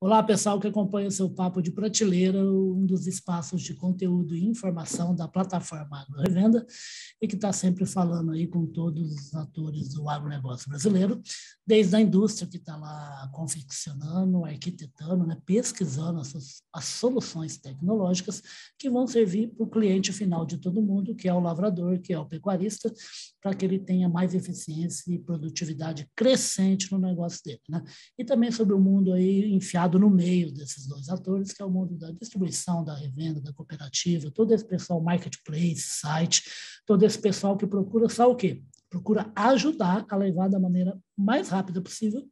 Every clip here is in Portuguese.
Olá, pessoal que acompanha o seu Papo de Prateleira, um dos espaços de conteúdo e informação da plataforma AgroRevenda, e que está sempre falando aí com todos os atores do agronegócio brasileiro, desde a indústria que está lá confeccionando, arquitetando, né, pesquisando as soluções tecnológicas que vão servir para o cliente final de todo mundo, que é o lavrador, que é o pecuarista, para que ele tenha mais eficiência e produtividade crescente no negócio dele, né? E também sobre o mundo aí enfiado no meio desses dois atores, que é o mundo da distribuição, da revenda, da cooperativa, todo esse pessoal marketplace, site, todo esse pessoal que procura, sabe o quê? Procura ajudar a levar da maneira mais rápida possível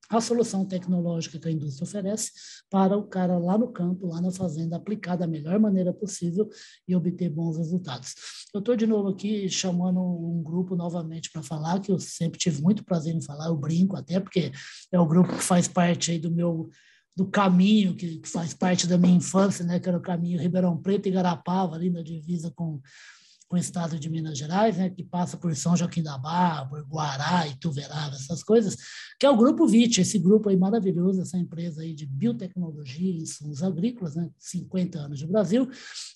a solução tecnológica que a indústria oferece para o cara lá no campo, lá na fazenda, aplicar da melhor maneira possível e obter bons resultados. Eu estou de novo aqui chamando um grupo novamente para falar, que eu sempre tive muito prazer em falar, eu brinco até, porque é o grupo que faz parte aí do caminho que faz parte da minha infância, né, que era o caminho Ribeirão Preto e Garapava, ali na divisa com o estado de Minas Gerais, né, que passa por São Joaquim da Barra, por Guará, Ituverava, essas coisas, que é o Grupo VIT, esse grupo aí maravilhoso, essa empresa aí de biotecnologia e insumos agrícolas, né, 50 anos de Brasil,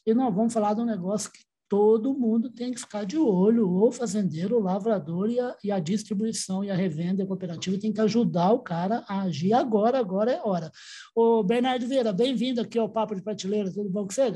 e nós vamos falar de um negócio que todo mundo tem que ficar de olho, o fazendeiro, o lavrador e a distribuição e a revenda e a cooperativa tem que ajudar o cara a agir agora é hora. Ô, Bernardo Vieira, bem-vindo aqui ao Papo de Prateleira, tudo bom com você?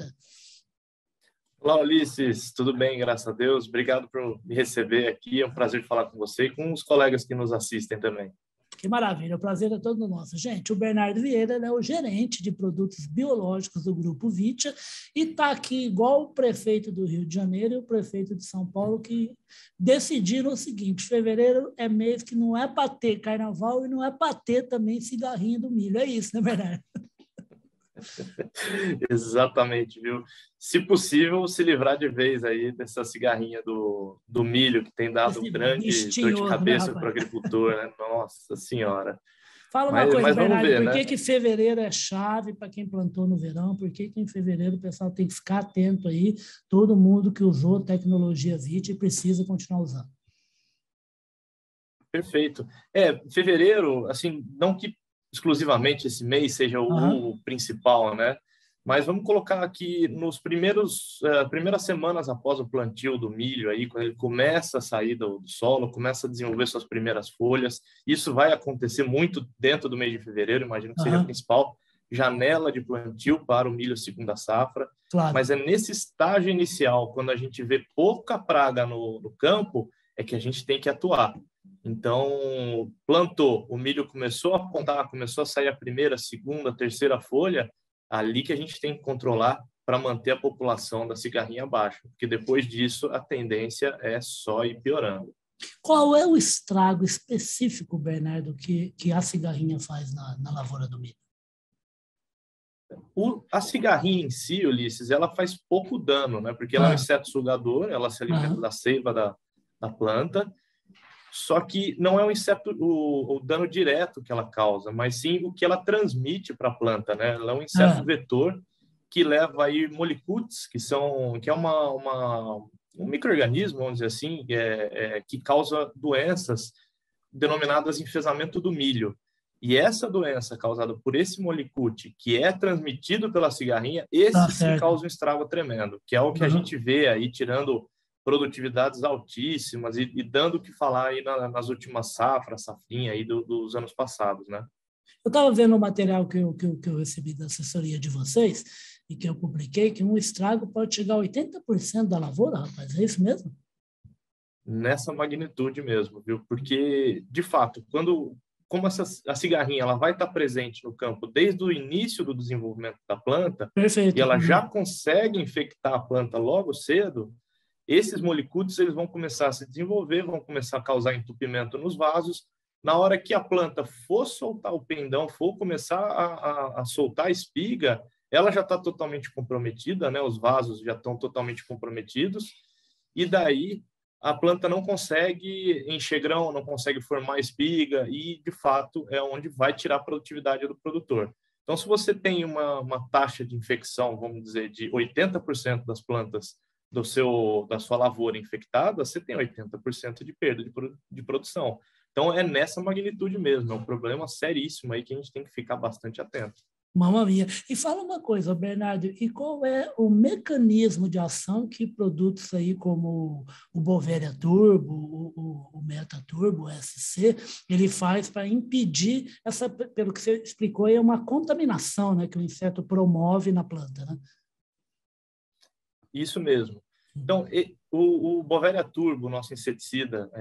Olá, Ulisses, tudo bem, graças a Deus. Obrigado por me receber aqui. É um prazer falar com você e com os colegas que nos assistem também. Que maravilha, o prazer é todo nosso. Gente, o Bernardo Vieira é o gerente de produtos biológicos do Grupo Vitia e está aqui igual o prefeito do Rio de Janeiro e o prefeito de São Paulo, que decidiram o seguinte: fevereiro é mês que não é para ter carnaval e não é para ter também cigarrinho do milho. É isso, né, Bernardo? Exatamente, viu? Se possível, se livrar de vez aí dessa cigarrinha do milho, que tem dado Esse grande dor de bichinhoso, né, cabeça para o rapaz? agricultor, né? Nossa Senhora. Fala uma Mas, coisa, mas vamos Bernardo, ver, por que né? que fevereiro é chave para quem plantou no verão? Por que que em fevereiro o pessoal tem que ficar atento aí, todo mundo que usou tecnologia VIT precisa continuar usando? Perfeito. Fevereiro, assim, não que exclusivamente esse mês seja Aham, o principal, né? Mas vamos colocar aqui nos primeiras semanas após o plantio do milho, aí, quando ele começa a sair do solo, começa a desenvolver suas primeiras folhas. Isso vai acontecer muito dentro do mês de fevereiro, imagino que seja a aham, principal janela de plantio para o milho segunda safra. claro. Mas é nesse estágio inicial, quando a gente vê pouca praga no campo, é que a gente tem que atuar. Então, plantou, o milho começou a apontar, começou a sair a primeira, segunda, terceira folha, ali que a gente tem que controlar para manter a população da cigarrinha baixa, porque depois disso a tendência é só ir piorando. Qual é o estrago específico, Bernardo, que a cigarrinha faz na lavoura do milho? A cigarrinha em si, Ulisses, ela faz pouco dano, né? Porque ela é um Ah, inseto sugador, ela se alimenta aham, da seiva da planta, só que não é o dano direto que ela causa, mas sim o que ela transmite para a planta, né? Ela é um inseto ah, vetor que leva aí molicutes, que é um micro-organismo, vamos dizer assim, que causa doenças denominadas enfesamento do milho. E essa doença causada por esse molicute, que é transmitido pela cigarrinha, tá esse sim certo. causa um estrago tremendo, que é o que a Aham. gente vê aí tirando produtividades altíssimas e dando o que falar aí nas últimas safrinha aí dos anos passados, né? Eu estava vendo o material que eu recebi da assessoria de vocês e que eu publiquei, que um estrago pode chegar a 80% da lavoura, rapaz. É isso mesmo? Nessa magnitude mesmo, viu? Porque, de fato, como a cigarrinha ela vai estar presente no campo desde o início do desenvolvimento da planta e Perfeito. ela já Uhum. consegue infectar a planta logo cedo, esses molicutes eles vão começar a se desenvolver, vão começar a causar entupimento nos vasos. Na hora que a planta for soltar o pendão, for começar a soltar a espiga, ela já está totalmente comprometida, né? Os vasos já estão totalmente comprometidos, e daí a planta não consegue encher grão, não consegue formar espiga, e de fato é onde vai tirar a produtividade do produtor. Então, se você tem uma taxa de infecção, vamos dizer, de 80% das plantas da sua lavoura infectada, você tem 80% de perda de produção. Então, é nessa magnitude mesmo, é um problema seríssimo aí que a gente tem que ficar bastante atento. Mamma mia. E fala uma coisa, Bernardo, e qual é o mecanismo de ação que produtos aí como o Bovéria Turbo, o Meta Turbo, o SC, ele faz para impedir essa, pelo que você explicou, é uma contaminação, né, que o inseto promove na planta, né? Isso mesmo. Então, o Bovéria Turbo, nosso inseticida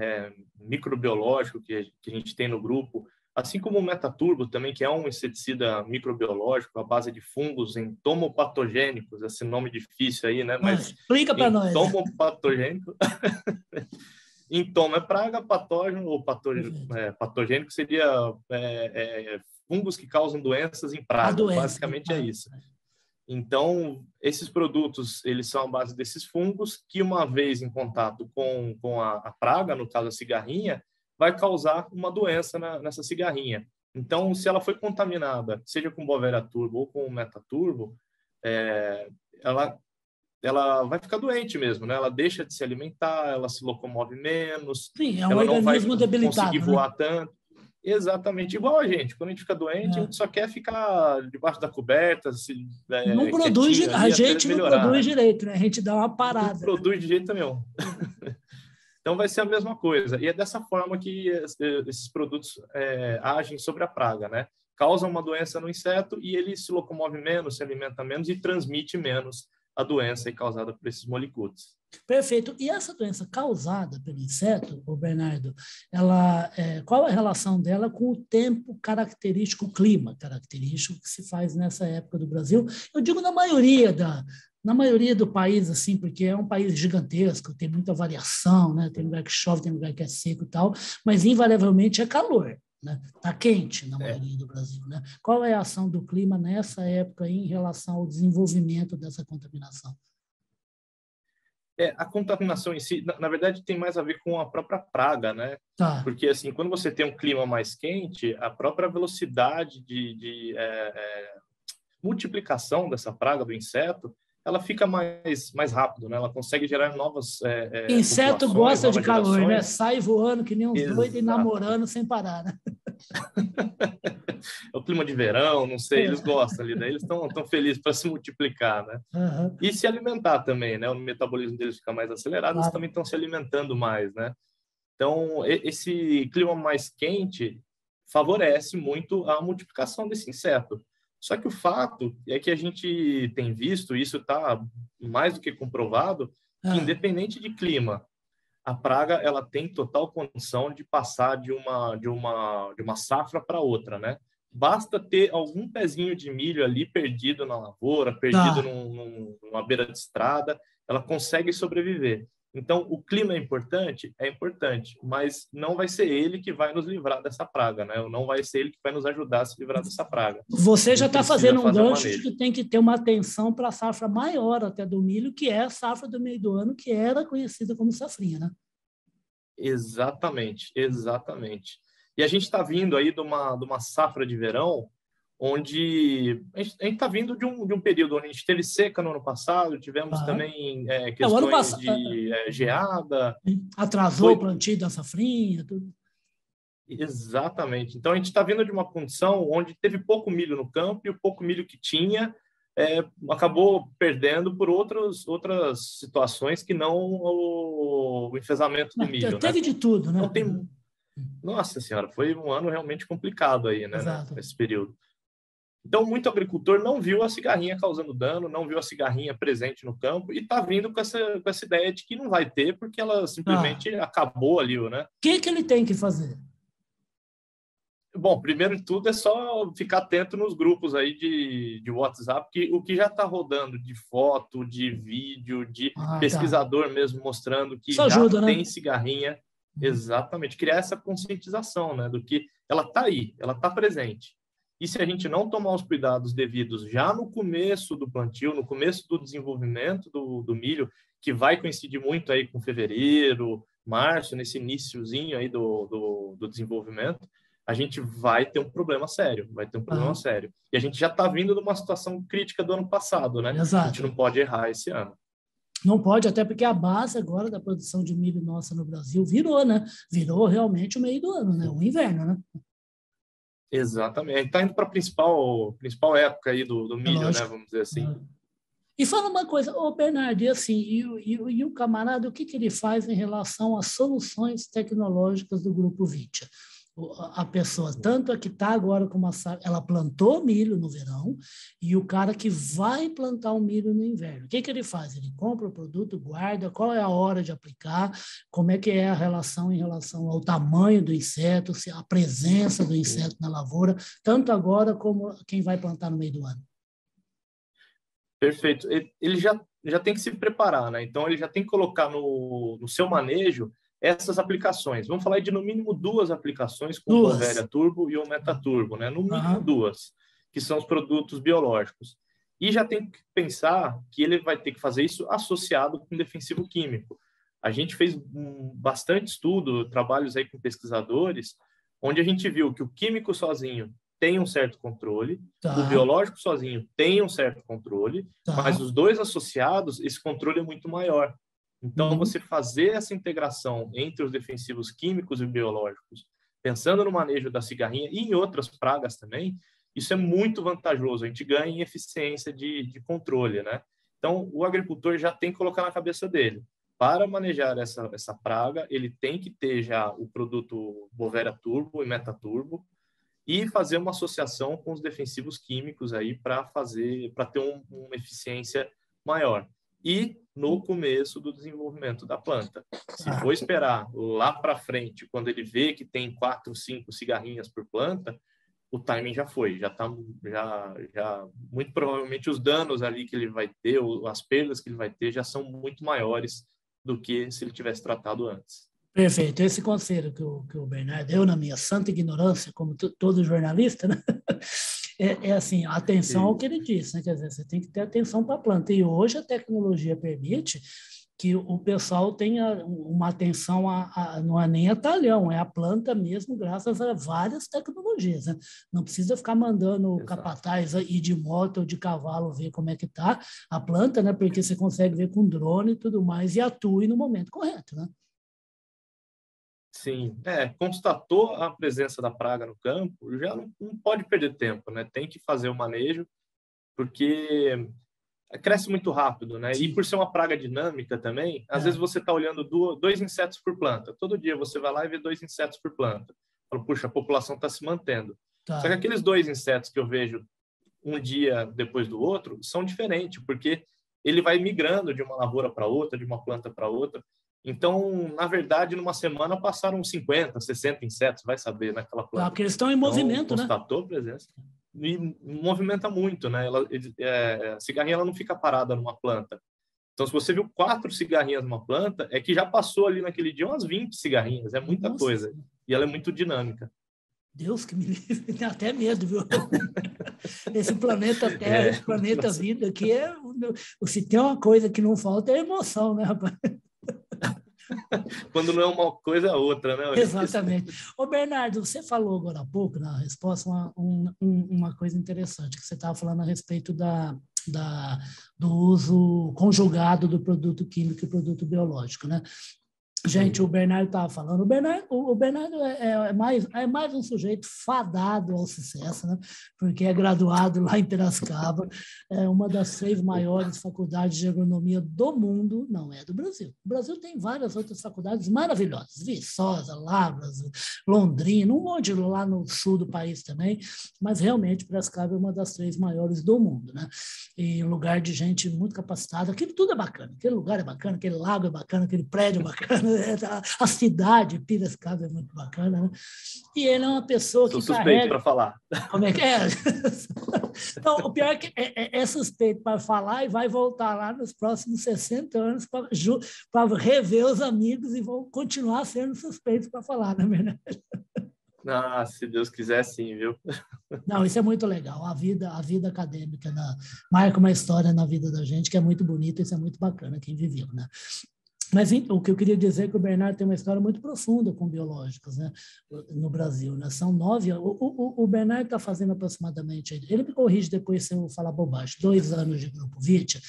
microbiológico que a gente tem no grupo, assim como o Metaturbo também, que é um inseticida microbiológico à base de fungos entomopatogênicos, esse nome difícil aí, né? Mas explica para nós. Entomopatogênico. Entoma é praga, patógeno ou patogênico seria fungos que causam doenças em praga. Basicamente é isso. Então, esses produtos, eles são a base desses fungos que, uma vez em contato com a praga, no caso a cigarrinha, vai causar uma doença nessa cigarrinha. Então, se ela foi contaminada, seja com Bovéria Turbo ou com Metaturbo, ela vai ficar doente mesmo, né? Ela deixa de se alimentar, ela se locomove menos, sim, é um ela não vai debilitado, conseguir voar tanto. Exatamente, igual a gente. Quando a gente fica doente, a gente só quer ficar debaixo da coberta, não produz, a gente não produz direito, né? A gente dá uma parada. Não produz de jeito nenhum. Então, vai ser a mesma coisa. E é dessa forma que esses produtos agem sobre a praga, né? Causam uma doença no inseto e ele se locomove menos, se alimenta menos e transmite menos a doença causada por esses molicutes. Perfeito. E essa doença causada pelo inseto, o Bernardo, qual a relação dela com o tempo característico, o clima característico que se faz nessa época do Brasil? Eu digo na maioria do país, assim, porque é um país gigantesco, tem muita variação, né? Tem lugar que chove, tem lugar que é seco e tal, mas invariavelmente é calor, né? Tá quente na maioria do Brasil, né? Qual é a ação do clima nessa época em relação ao desenvolvimento dessa contaminação? A contaminação em si, na verdade, tem mais a ver com a própria praga, né? Tá. Porque, assim, quando você tem um clima mais quente, a própria velocidade de multiplicação dessa praga do inseto, ela fica mais rápido, né? Ela consegue gerar novas inseto gosta de calor, gerações, né? Sai voando que nem uns doidos e namorando sem parar, né? É o clima de verão, não sei, eles gostam ali, né? Eles estão felizes para se multiplicar, né? Uhum. E se alimentar também, né? O metabolismo deles fica mais acelerado, eles também estão se alimentando mais, né? Então, esse clima mais quente favorece muito a multiplicação desse inseto. Só que o fato é que a gente tem visto, isso está mais do que comprovado, que independente de clima, a praga ela tem total condição de passar de uma safra para outra, né? Basta ter algum pezinho de milho ali perdido na lavoura, perdido numa beira de estrada, ela consegue sobreviver. Então, o clima é importante, mas não vai ser ele que vai nos livrar dessa praga, né? Não vai ser ele que vai nos ajudar a se livrar dessa praga. Você já está fazendo um gancho de que tem que ter uma atenção para a safra maior até do milho, que é a safra do meio do ano, que era conhecida como safrinha, né? Exatamente. E a gente está vindo aí de uma safra de verão, onde a gente está vindo de um período onde a gente teve seca no ano passado, tivemos também questões de geada. Atrasou o plantio da safrinha, tudo. Exatamente. Então, a gente está vindo de uma condição onde teve pouco milho no campo e o pouco milho que tinha acabou perdendo por outras situações que não o enfesamento do milho. Teve de tudo, né? Então, Nossa Senhora, foi um ano realmente complicado aí, né? Nesse período. Então, muito agricultor não viu a cigarrinha causando dano, não viu a cigarrinha presente no campo e está vindo com essa ideia de que não vai ter porque ela simplesmente acabou ali, né? O que ele tem que fazer? Bom, primeiro de tudo é só ficar atento nos grupos aí de WhatsApp, que o que já está rodando de foto, de vídeo, de pesquisador mesmo mostrando que já ajuda, tem, né? Cigarrinha. Exatamente. Criar essa conscientização, né? Do que ela está aí, ela está presente. E se a gente não tomar os cuidados devidos já no começo do plantio, no começo do desenvolvimento do milho, que vai coincidir muito aí com fevereiro, março, nesse iniciozinho aí do desenvolvimento, a gente vai ter um problema sério, sério. E a gente já está vindo de uma situação crítica do ano passado, né? Exato. A gente não pode errar esse ano. Não pode, até porque a base agora da produção de milho nossa no Brasil virou, né? Virou realmente o meio do ano, né? O inverno, né? Exatamente. Está indo para a principal época aí do É milho, né? lógico. Vamos dizer assim. E fala uma coisa, ô Bernardo, e assim, e o camarada, o que ele faz em relação às soluções tecnológicas do Grupo Vitia? A pessoa, tanto a que está agora com ela plantou milho no verão, e o cara que vai plantar o milho no inverno. O que ele faz? Ele compra o produto, guarda, qual é a hora de aplicar, como é que é a relação em relação ao tamanho do inseto, a presença do inseto na lavoura, tanto agora como quem vai plantar no meio do ano. Perfeito. Ele já tem que se preparar, né? Então, ele já tem que colocar no seu manejo essas aplicações. Vamos falar de, no mínimo, 2 aplicações com o Bovéria Turbo e o Metaturbo, né? No mínimo 2, que são os produtos biológicos. E já tem que pensar que ele vai ter que fazer isso associado com defensivo químico. A gente fez bastante estudo, trabalhos aí com pesquisadores, onde a gente viu que o químico sozinho tem um certo controle, o biológico sozinho tem um certo controle, mas os 2 associados, esse controle é muito maior. Então, você fazer essa integração entre os defensivos químicos e biológicos, pensando no manejo da cigarrinha e em outras pragas também, isso é muito vantajoso. A gente ganha em eficiência de controle, né? Então, o agricultor já tem que colocar na cabeça dele. Para manejar essa praga, ele tem que ter já o produto Bovéria Turbo e Metaturbo, e fazer uma associação com os defensivos químicos aí para ter uma eficiência maior. E no começo do desenvolvimento da planta. Se for esperar lá para frente, quando ele vê que tem 4, 5 cigarrinhas por planta, o timing já foi, já muito provavelmente os danos ali que ele vai ter, as perdas que ele vai ter já são muito maiores do que se ele tivesse tratado antes. Perfeito. Esse conselho que o Bernardo deu, na minha santa ignorância, como todo jornalista, né? É assim, atenção ao que ele disse, né? Quer dizer, você tem que ter atenção para a planta. E hoje a tecnologia permite que o pessoal tenha uma atenção não é nem a talhão, é a planta mesmo, graças a várias tecnologias, né? Não precisa ficar mandando o capataz ir de moto ou de cavalo ver como é que está a planta, né? Porque você consegue ver com drone e tudo mais e atue no momento correto, né? Sim, constatou a presença da praga no campo, já não pode perder tempo, né? Tem que fazer o manejo, porque cresce muito rápido, né? Sim. E por ser uma praga dinâmica também, às vezes você está olhando 2 insetos por planta. Todo dia você vai lá e vê 2 insetos por planta. Fala, puxa, a população está se mantendo. Só que aqueles 2 insetos que eu vejo um dia depois do outro são diferentes, porque ele vai migrando de uma lavoura para outra, de uma planta para outra. Então, na verdade, numa semana passaram 50, 60 insetos, vai saber, naquela planta. Porque eles estão em movimento, então, constatou a presença. E movimenta muito, né? A cigarrinha ela não fica parada numa planta. Então, se você viu 4 cigarrinhas numa planta, é que já passou ali naquele dia umas 20 cigarrinhas. É muita coisa. E ela é muito dinâmica. Deus que me livre, tem até medo, viu? Esse planeta Terra, esse planeta Vida aqui, se tem uma coisa que não falta é emoção, né, rapaz? Quando não é uma coisa, é outra, né? Exatamente. Ô, Bernardo, você falou agora há pouco, na resposta, uma coisa interessante, que você estava falando a respeito do uso conjugado do produto químico e produto biológico, né? Gente, o Bernardo estava falando. O Bernardo é mais um sujeito fadado ao sucesso, né? Porque é graduado lá em Piracicaba, é uma das 6 maiores faculdades de agronomia do mundo, não é do Brasil. O Brasil tem várias outras faculdades maravilhosas, Viçosa, Lavras, Londrina, um monte lá no sul do país também, mas realmente Piracicaba é uma das 3 maiores do mundo, né? E lugar de gente muito capacitada, aquilo tudo é bacana, aquele lugar é bacana, aquele lago é bacana, aquele prédio é bacana, a cidade, Piracicaba é muito bacana, né? E ele é uma pessoa que suspeito carrega... para falar. Como é que é? Então, o pior é que é suspeito para falar e vai voltar lá nos próximos 60 anos para rever os amigos e vão continuar sendo suspeitos para falar, não é verdade? Ah, se Deus quiser, sim, viu? Não, isso é muito legal. A vida acadêmica marca uma história na vida da gente que é muito bonita, isso é muito bacana, quem viveu, né? Mas o que eu queria dizer é que o Bernardo tem uma história muito profunda com biológicos, né, no Brasil, né? São 9 anos. O Bernardo está fazendo aproximadamente, ele me corrige depois se eu falar bobagem, 2 anos de Grupo Vitia,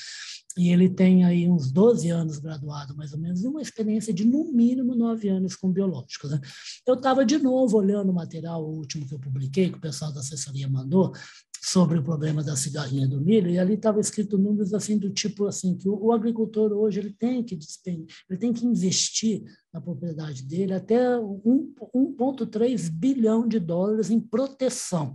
e ele tem aí uns 12 anos graduado, mais ou menos, e uma experiência de, no mínimo, 9 anos com biológicos, né? Eu estava, de novo, olhando o material, o último que eu publiquei, que o pessoal da assessoria mandou, sobre o problema da cigarrinha do milho, e ali estava escrito números assim do tipo assim, que o agricultor hoje ele tem que investir na propriedade dele até 1,3 bilhão de dólares em proteção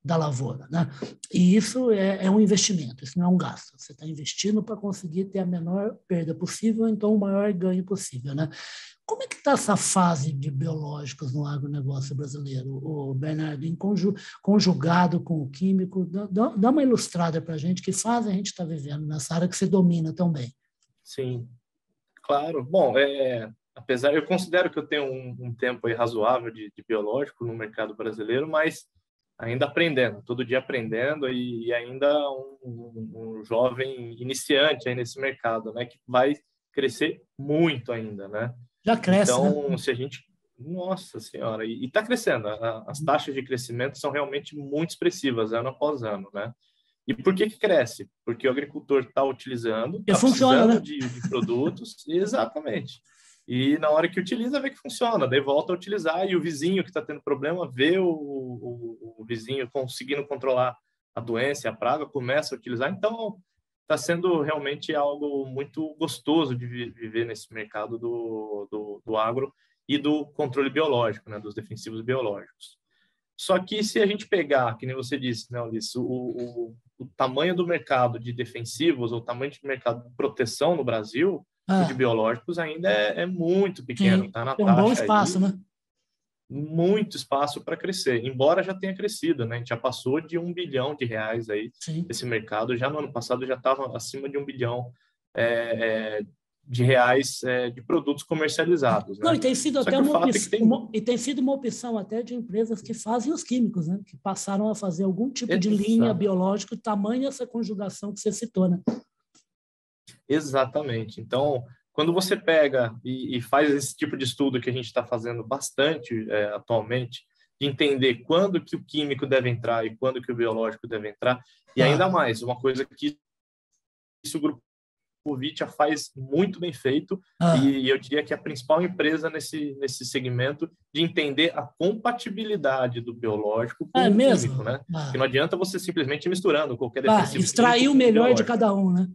da lavoura, né? E isso é um investimento, isso não é um gasto. Você está investindo para conseguir ter a menor perda possível, então o maior ganho possível, né? Como é que está essa fase de biológicos no agronegócio brasileiro, o Bernardo, conjugado com o químico? Dá uma ilustrada para a gente, que fase a gente está vivendo nessa área que você domina tão bem. Sim, claro. Bom, apesar, eu considero que eu tenho um tempo aí razoável de biológico no mercado brasileiro, mas ainda aprendendo, todo dia aprendendo e ainda um jovem iniciante aí nesse mercado, né, que vai crescer muito ainda, né? Já cresce, então, né? se a gente... Nossa Senhora, e está crescendo. As taxas de crescimento são realmente muito expressivas, ano após ano, né? E por que cresce? Porque o agricultor está utilizando, E está funciona, precisando né? de produtos, exatamente. E na hora que utiliza, vê que funciona, daí volta a utilizar, e o vizinho que está tendo problema vê o vizinho conseguindo controlar a doença, a praga, começa a utilizar. Então, está sendo realmente algo muito gostoso de viver nesse mercado do agro e do controle biológico, né, dos defensivos biológicos. Só que se a gente pegar, que nem você disse, né, Ulisses, o tamanho do mercado de defensivos, ou o tamanho do mercado de proteção no Brasil, o de biológicos ainda é muito pequeno, Sim, está na tem um bom taxa espaço, aí, né? muito espaço para crescer, embora já tenha crescido, né? A gente já passou de R$ 1 bilhão aí, Sim. esse mercado, já no ano passado já estava acima de R$ 1 bilhão de reais de produtos comercializados, Não, né? e tem sido Só até que o fato é que tem... e tem sido uma opção até de empresas que fazem os químicos, né? Que passaram a fazer algum tipo de linha Exato. biológica, tamanho essa conjugação que você citou, né? Exatamente. Então, quando você pega e faz esse tipo de estudo que a gente está fazendo bastante atualmente, de entender quando que o químico deve entrar e quando que o biológico deve entrar, e ainda mais, uma coisa que o Grupo Vitia faz muito bem feito, e eu diria que é a principal empresa nesse segmento, de entender a compatibilidade do biológico com É o mesmo? químico, né? Que não adianta você simplesmente ir misturando qualquer defensivo Extrair químico o com o melhor de biológico. cada um, né?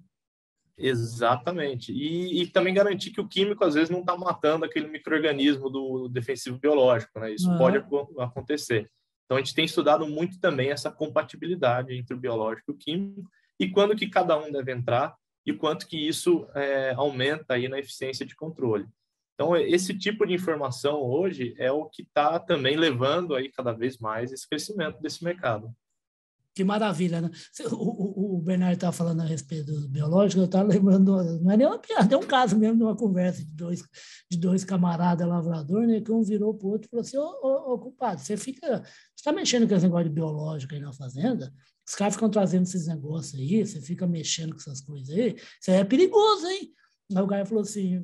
Exatamente. E também garantir que o químico, às vezes, não está matando aquele micro-organismo do defensivo biológico, né? Isso pode acontecer. Então, a gente tem estudado muito também essa compatibilidade entre o biológico e o químico, e quando que cada um deve entrar, e quanto que isso aumenta aí na eficiência de controle. Então, esse tipo de informação hoje é o que está também levando aí cada vez mais esse crescimento desse mercado. Que maravilha, né? O Bernardo estava falando a respeito do biológico, eu estava lembrando, não é nem uma piada, é um caso mesmo de uma conversa de dois camaradas lavradores, né? Que um virou para o outro e falou assim: ô, compadre, você está mexendo com esse negócio de biológico aí na fazenda? Os caras ficam trazendo esses negócios aí, você fica mexendo com essas coisas aí, isso aí é perigoso, hein? Aí o cara falou assim,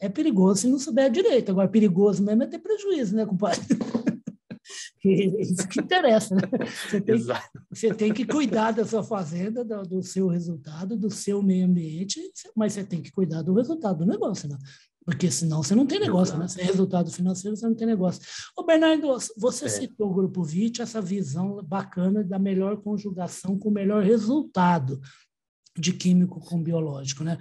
é perigoso se não souber direito, agora perigoso mesmo é ter prejuízo, né, compadre? Isso que interessa, né? Você tem que cuidar da sua fazenda, do seu resultado, do seu meio ambiente, mas você tem que cuidar do resultado do negócio, né? Porque senão você não tem negócio, né? Sem resultado financeiro você não tem negócio. Ô, Bernardo, você citou o Grupo VIT, essa visão bacana da melhor conjugação com o melhor resultado de químico com biológico, né?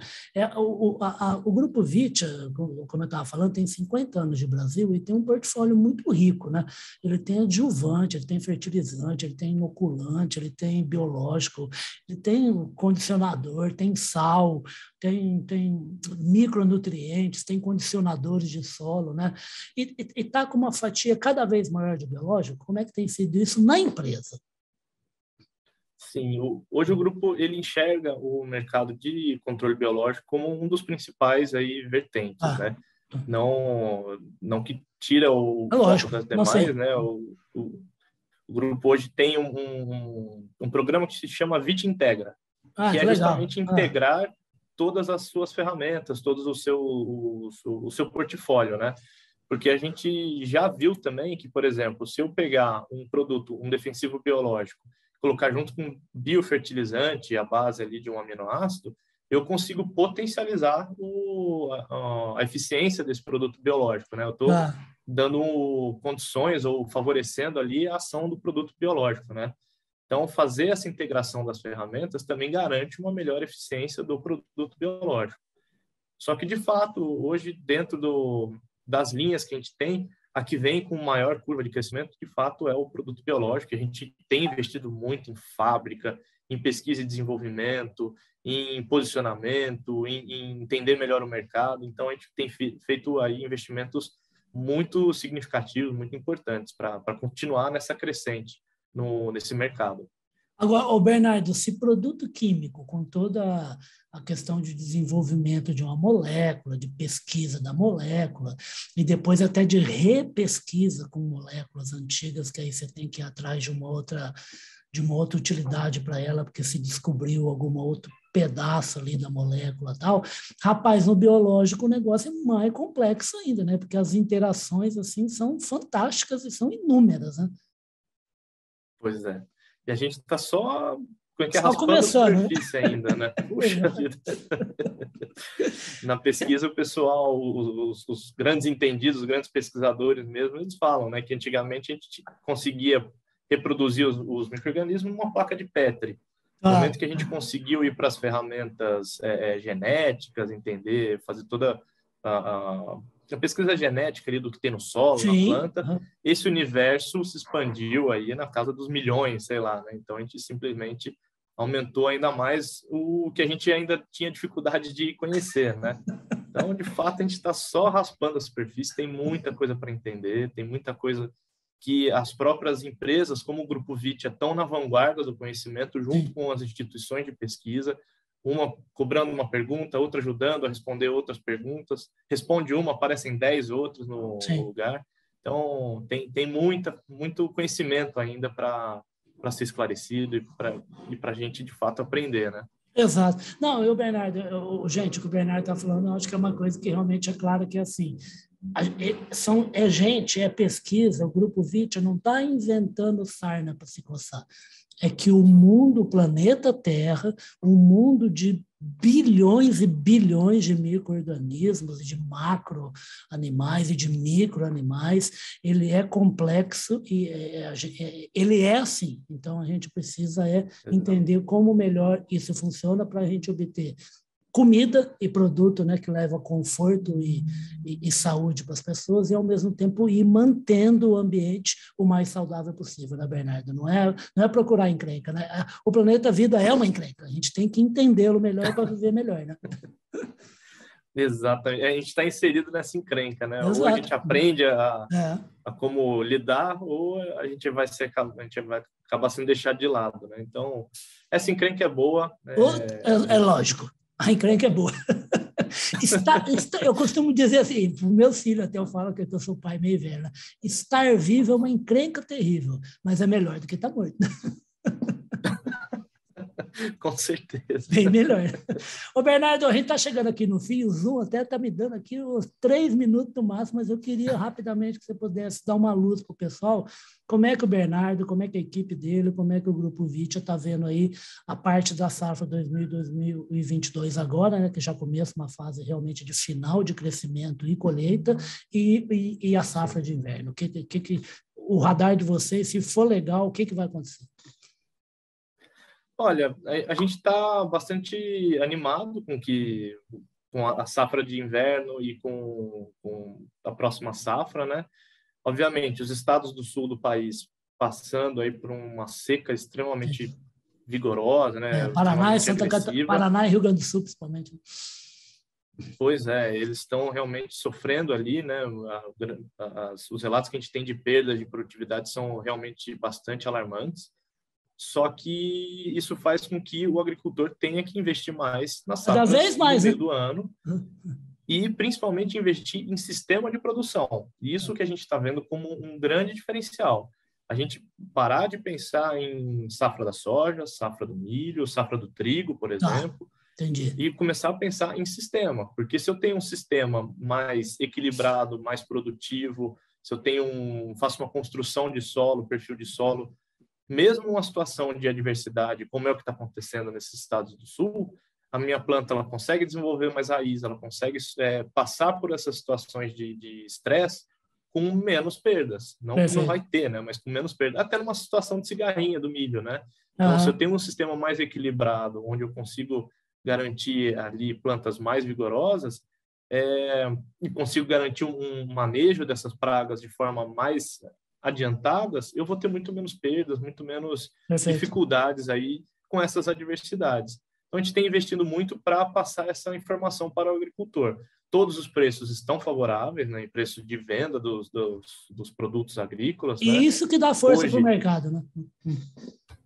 O Grupo Vitia, como eu estava falando, tem 50 anos de Brasil e tem um portfólio muito rico, né? Ele tem adjuvante, ele tem fertilizante, ele tem inoculante, ele tem biológico, ele tem condicionador, tem sal, tem micronutrientes, tem condicionadores de solo, né? E está com uma fatia cada vez maior de biológico. Como é que tem sido isso na empresa? Sim, hoje o grupo ele enxerga o mercado de controle biológico como um dos principais aí vertentes, né? Não que tira o foco das demais, né? O grupo hoje tem um programa que se chama VIT Integra, que é justamente integrar todas as suas ferramentas, todo o seu portfólio, né? Porque a gente já viu também que, por exemplo, se eu pegar um produto, um defensivo biológico, colocar junto com biofertilizante, a base ali de um aminoácido, eu consigo potencializar a eficiência desse produto biológico, né? Eu estou dando condições ou favorecendo ali a ação do produto biológico, né? Então, fazer essa integração das ferramentas também garante uma melhor eficiência do produto biológico. Só que, de fato, hoje, dentro das linhas que a gente tem, a que vem com maior curva de crescimento, de fato, é o produto biológico. A gente tem investido muito em fábrica, em pesquisa e desenvolvimento, em posicionamento, em entender melhor o mercado. Então, a gente tem feito aí investimentos muito significativos, muito importantes para continuar nessa crescente nesse mercado. Agora, Bernardo, se produto químico, com toda a questão de desenvolvimento de uma molécula, de pesquisa da molécula, e depois até de repesquisa com moléculas antigas, que aí você tem que ir atrás de uma outra utilidade para ela, porque se descobriu algum outro pedaço ali da molécula e tal. Rapaz, no biológico o negócio é mais complexo ainda, né? Porque as interações assim são fantásticas e são inúmeras, né? Pois é. E a gente está só raspando a superfície ainda, né? Puxa vida. Na pesquisa, o pessoal, os grandes entendidos, os grandes pesquisadores mesmo, eles falam, né, que antigamente a gente conseguia reproduzir os micro-organismos numa placa de Petri. No momento que a gente conseguiu ir para as ferramentas genéticas, entender, fazer toda a pesquisa genética ali do que tem no solo, na planta, esse universo se expandiu aí na casa dos milhões, sei lá, né? Então a gente simplesmente aumentou ainda mais o que a gente ainda tinha dificuldade de conhecer, né? Então, de fato, a gente está só raspando a superfície, tem muita coisa para entender, tem muita coisa que as próprias empresas, como o Grupo Vitia, estão na vanguarda do conhecimento, junto com as instituições de pesquisa, uma cobrando uma pergunta, outra ajudando a responder outras perguntas, responde uma, aparecem 10 outros no lugar. Então, tem muito conhecimento ainda para ser esclarecido e para a gente, de fato, aprender, né? Exato. Não, Bernardo, gente, o que o Bernardo está falando, eu acho que é uma coisa que realmente é clara, que é assim, é pesquisa, o Grupo Vitia não está inventando sarna para se coçar. É que o mundo, o planeta Terra, um mundo de bilhões e bilhões de micro-organismos, de macro-animais e de micro-animais, ele é complexo e ele é assim. Então, a gente precisa entender como melhor isso funciona para a gente obter comida e produto, né, que leva conforto e saúde para as pessoas, e ao mesmo tempo ir mantendo o ambiente o mais saudável possível, né, Bernardo? Não é procurar encrenca, né? O planeta Vida é uma encrenca, a gente tem que entendê-lo melhor para viver melhor, né? Exatamente, a gente está inserido nessa encrenca, né? Exato. Ou a gente aprende a como lidar, ou a gente vai acabar sendo deixado de lado, né? Então, essa encrenca é boa. É lógico. A encrenca é boa. Eu costumo dizer assim, para os meus filhos, até eu falo que eu sou pai meio velho, né? Estar vivo é uma encrenca terrível, mas é melhor do que estar morto. Com certeza. Bem melhor. Ô, Bernardo, a gente está chegando aqui no fim, o Zoom até está me dando aqui uns 3 minutos no máximo, mas eu queria rapidamente que você pudesse dar uma luz para o pessoal. Como é que o Bernardo, como é que a equipe dele, como é que o Grupo Vitia está vendo aí a parte da safra 2022 agora, né, que já começa uma fase realmente de final de crescimento e colheita, e a safra de inverno? O radar de vocês, se for legal, o que vai acontecer? Olha, a gente está bastante animado com a safra de inverno e com a próxima safra, né? Obviamente, os estados do sul do país passando aí por uma seca extremamente vigorosa, né? Paraná e Santa Catarina, Paraná e Rio Grande do Sul, principalmente. Pois é, eles estão realmente sofrendo ali, né? Os relatos que a gente tem de perdas de produtividade são realmente bastante alarmantes. Só que isso faz com que o agricultor tenha que investir mais nas safras no meio do ano e principalmente investir em sistema de produção. Isso que a gente está vendo como um grande diferencial. A gente parar de pensar em safra da soja, safra do milho, safra do trigo, por exemplo, e começar a pensar em sistema. Porque se eu tenho um sistema mais equilibrado, mais produtivo, se eu faço uma construção de solo, perfil de solo, mesmo uma situação de adversidade, como é o que está acontecendo nesses estados do sul, a minha planta ela consegue desenvolver mais raiz, ela consegue passar por essas situações de estresse com menos perdas. Não que não vai ter, né? Mas com menos perdas. Até numa situação de cigarrinha do milho, né? Então, se eu tenho um sistema mais equilibrado, onde eu consigo garantir ali plantas mais vigorosas, e consigo garantir um manejo dessas pragas de forma mais adiantadas, eu vou ter muito menos perdas, muito menos dificuldades aí com essas adversidades. Então, a gente tem investido muito para passar essa informação para o agricultor. Todos os preços estão favoráveis, né, em preço de venda dos produtos agrícolas. E né? Isso que dá força para o mercado, né?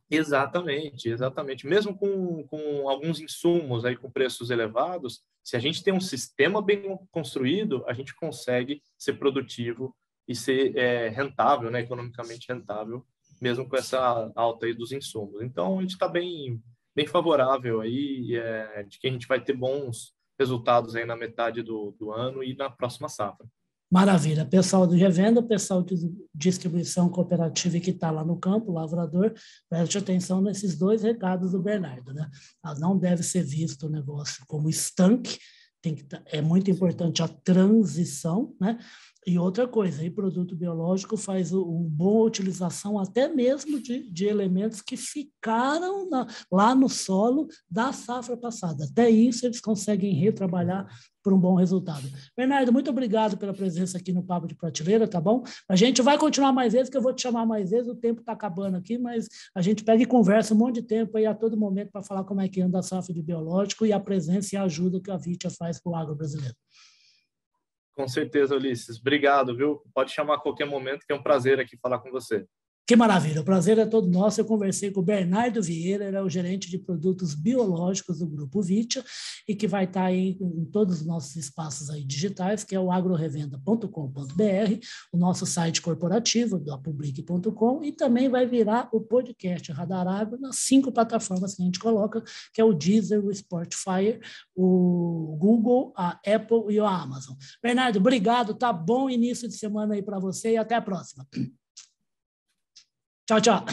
Exatamente. Mesmo com alguns insumos aí com preços elevados, se a gente tem um sistema bem construído, a gente consegue ser produtivo e ser rentável, né, economicamente rentável, mesmo com essa alta aí dos insumos. Então, a gente está bem favorável aí de que a gente vai ter bons resultados aí na metade do ano e na próxima safra. Maravilha. Pessoal de revenda, pessoal de distribuição cooperativa que está lá no campo, lavrador, preste atenção nesses 2 recados do Bernardo, né? Não deve ser visto o negócio como estanque, é muito importante a transição, né? E outra coisa, aí produto biológico faz uma boa utilização até mesmo de elementos que ficaram lá no solo da safra passada. Até isso eles conseguem retrabalhar por um bom resultado. Bernardo, muito obrigado pela presença aqui no Papo de Prateleira, tá bom? A gente vai continuar mais vezes, que eu vou te chamar mais vezes, o tempo está acabando aqui, mas a gente pega e conversa um monte de tempo aí a todo momento para falar como é que anda a safra de biológico e a presença e a ajuda que a Vitia faz para o agro brasileiro. Com certeza, Ulisses. Obrigado, viu? Pode chamar a qualquer momento, que é um prazer aqui falar com você. Que maravilha, o prazer é todo nosso. Eu conversei com o Bernardo Vieira, ele é o gerente de produtos biológicos do Grupo Vitia e que vai estar aí em todos os nossos espaços aí digitais, que é o agrorevenda.com.br, o nosso site corporativo, do apublic.com, e também vai virar o podcast Radar Agro nas 5 plataformas que a gente coloca, que é o Deezer, o Spotify, o Google, a Apple e a Amazon. Bernardo, obrigado, tá bom início de semana aí para você e até a próxima. Tchau, tchau.